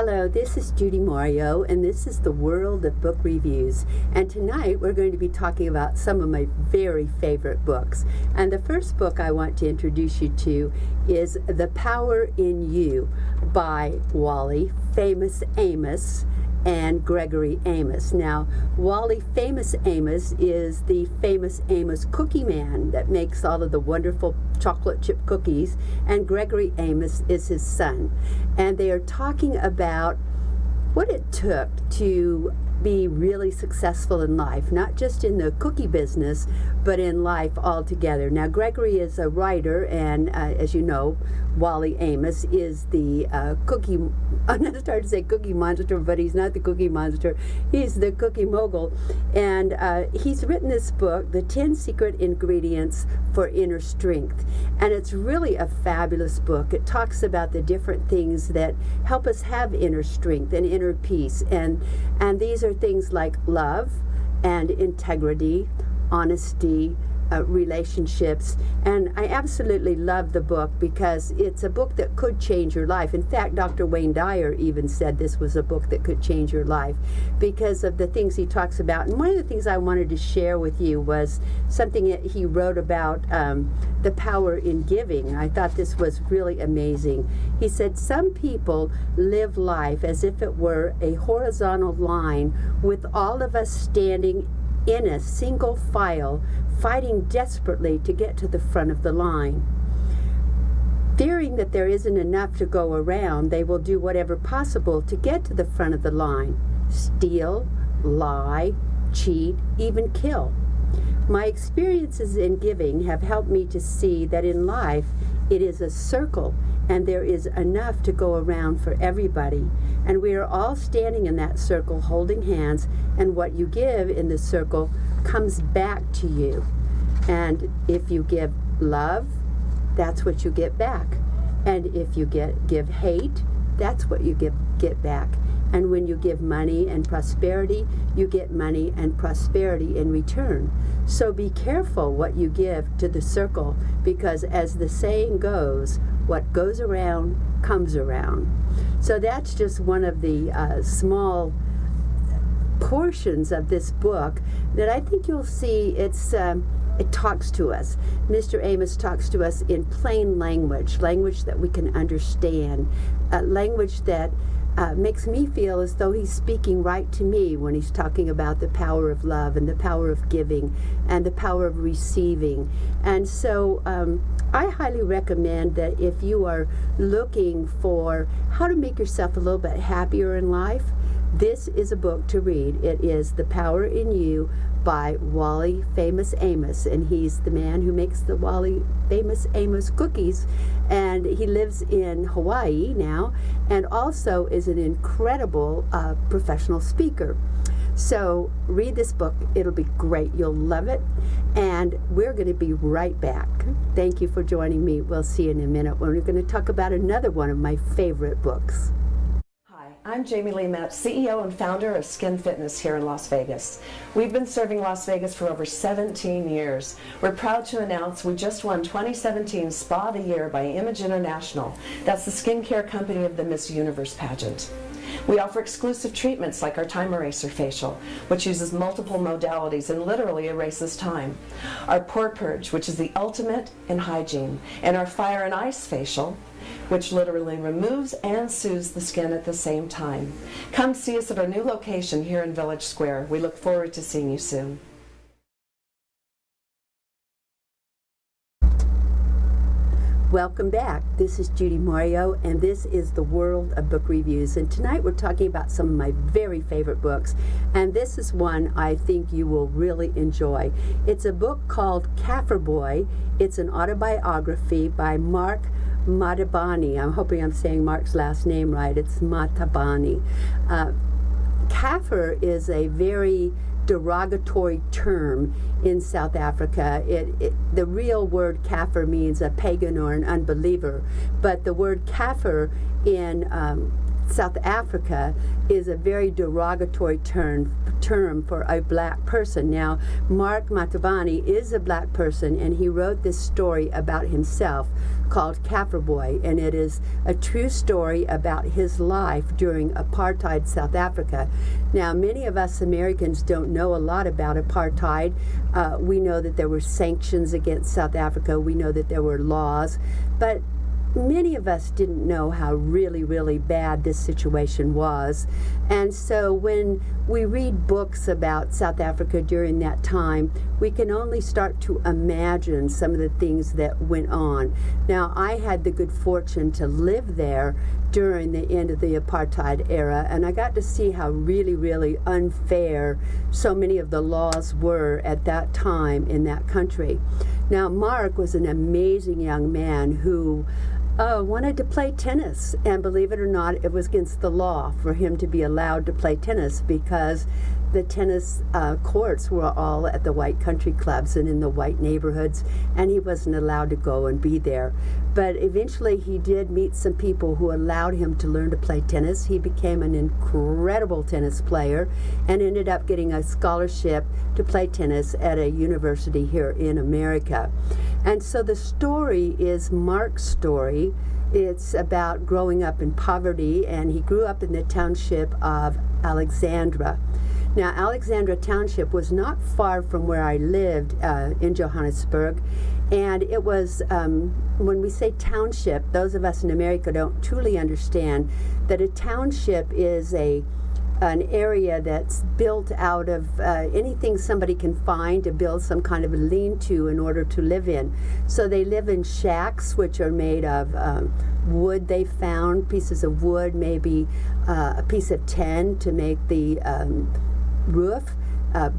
Hello, this is Judy Mario, and this is the World of Book Reviews. And tonight we're going to be talking about some of my very favorite books. And the first book I want to introduce you to is The Power in You by Wally Famous Amos and Gregory Amos. Now, Wally Famous Amos is the famous Amos cookie man that makes all of the wonderful chocolate chip cookies, and Gregory Amos is his son. And they are talking about what it took to be really successful in life, not just in the cookie business, but in life altogether. Now, Gregory is a writer, and as you know, Wally Amos is the cookie, I'm not starting to say cookie monster, but he's not the cookie monster, he's the cookie mogul. And he's written this book, The 10 Secret Ingredients for Inner Strength. And it's really a fabulous book. It talks about the different things that help us have inner strength and inner peace. And these are things like love and integrity, honesty, relationships. And I absolutely love the book because it's a book that could change your life. In fact, Dr. Wayne Dyer even said this was a book that could change your life because of the things he talks about. And one of the things I wanted to share with you was something that he wrote about the power in giving. I thought this was really amazing. He said, some people live life as if it were a horizontal line with all of us standing in a single file, fighting desperately to get to the front of the line. Fearing that there isn't enough to go around, they will do whatever possible to get to the front of the line. Steal, lie, cheat, even kill. My experiences in giving have helped me to see that in life it is a circle and there is enough to go around for everybody. And we are all standing in that circle holding hands, and what you give in the circle comes back to you. And if you give love, that's what you get back. And if you give hate, that's what you get back. And when you give money and prosperity, you get money and prosperity in return. So be careful what you give to the circle, because as the saying goes, what goes around comes around. So that's just one of the small portions of this book that I think you'll see it talks to us. Mr. Amos talks to us in plain language that we can understand, language that makes me feel as though he's speaking right to me when he's talking about the power of love and the power of giving and the power of receiving. And so I highly recommend that if you are looking for how to make yourself a little bit happier in life, this is a book to read. It is The Power in You by Wally Famous Amos, and he's the man who makes the Wally Famous Amos cookies, and he lives in Hawaii now and also is an incredible professional speaker. So read this book. It'll be great. You'll love it. And we're going to be right back. Thank you for joining me. We'll see you in a minute when we're going to talk about another one of my favorite books. I'm Jamie Lee Metz, CEO and founder of Skin Fitness here in Las Vegas. We've been serving Las Vegas for over 17 years. We're proud to announce we just won 2017 Spa of the Year by Image International. That's the skincare company of the Miss Universe pageant. We offer exclusive treatments like our Time Eraser facial, which uses multiple modalities and literally erases time. Our Pore Purge, which is the ultimate in hygiene, and our Fire and Ice facial, which literally removes and soothes the skin at the same time. Come see us at our new location here in Village Square. We look forward to seeing you soon. Welcome back. This is Judy Mario, and this is the World of Book Reviews. And tonight we're talking about some of my very favorite books, and this is one I think you will really enjoy. It's a book called Kaffir Boy. It's an autobiography by Mark Matabani. I'm hoping I'm saying Mark's last name right. It's Matabani. Kaffir is a very derogatory term in South Africa. The real word Kaffir means a pagan or an unbeliever, but the word Kaffir in South Africa is a very derogatory term for a black person. Now, Mark Matabane is a black person, and he wrote this story about himself called Kaffir Boy, and it is a true story about his life during apartheid South Africa. Now, many of us Americans don't know a lot about apartheid. We know that there were sanctions against South Africa. We know that there were laws, but many of us didn't know how really, really bad this situation was. And so when we read books about South Africa during that time, we can only start to imagine some of the things that went on. Now, I had the good fortune to live there during the end of the apartheid era, and I got to see how really, really unfair so many of the laws were at that time in that country. Now, Mark was an amazing young man who wanted to play tennis, and believe it or not, it was against the law for him to be allowed to play tennis because the tennis courts were all at the white country clubs and in the white neighborhoods, and he wasn't allowed to go and be there. But eventually he did meet some people who allowed him to learn to play tennis. He became an incredible tennis player and ended up getting a scholarship to play tennis at a university here in America. And so the story is Mark's story. It's about growing up in poverty, and he grew up in the township of Alexandra. Now, Alexandra Township was not far from where I lived in Johannesburg, and it was, when we say township, those of us in America don't truly understand that a township is an area that's built out of anything somebody can find to build some kind of a lean-to in order to live in. So they live in shacks, which are made of wood they found, pieces of wood, maybe a piece of tin to make the roof,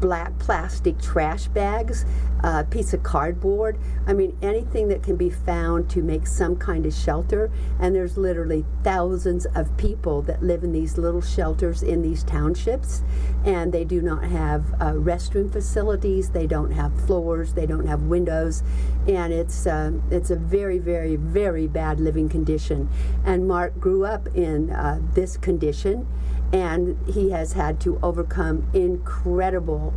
black plastic trash bags, a piece of cardboard. I mean, anything that can be found to make some kind of shelter. And there's literally thousands of people that live in these little shelters in these townships, and they do not have restroom facilities, they don't have floors, they don't have windows, and it's a very, very, very bad living condition. And Mark grew up in this condition, and he has had to overcome incredible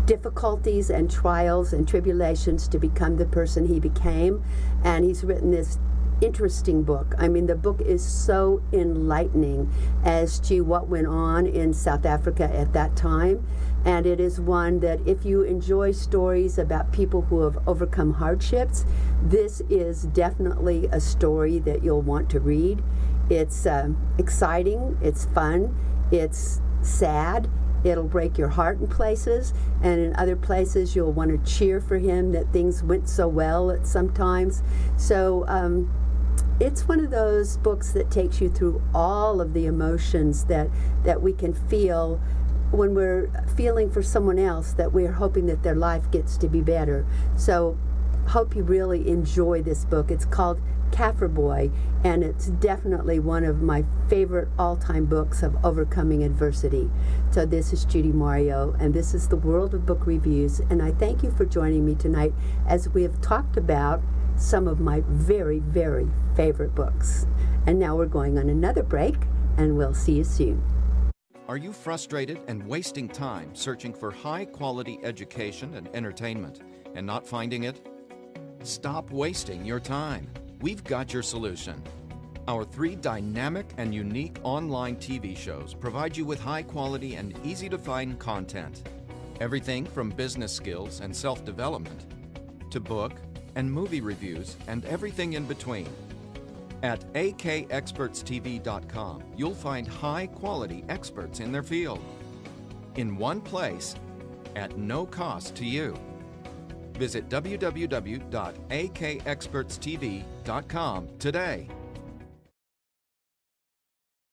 difficulties and trials and tribulations to become the person he became. And he's written this interesting book. I mean, the book is so enlightening as to what went on in South Africa at that time. And it is one that if you enjoy stories about people who have overcome hardships, this is definitely a story that you'll want to read. It's exciting, it's fun, it's sad, it'll break your heart in places, and in other places you'll want to cheer for him that things went so well at sometimes. So it's one of those books that takes you through all of the emotions that we can feel when we're feeling for someone else, that we're hoping that their life gets to be better. So hope you really enjoy this book. It's called Kaffir Boy, and it's definitely one of my favorite all-time books of overcoming adversity. So this is Judy Mario, and this is the World of Book Reviews, and I thank you for joining me tonight as we have talked about some of my very, very favorite books. And now we're going on another break, and we'll see you soon. Are you frustrated and wasting time searching for high-quality education and entertainment and not finding it? Stop wasting your time. We've got your solution. Our 3 dynamic and unique online TV shows provide you with high-quality and easy-to-find content. Everything from business skills and self-development to book and movie reviews and everything in between. At akexpertstv.com, you'll find high-quality experts in their field in one place at no cost to you. Visit www.akexpertstv.com today.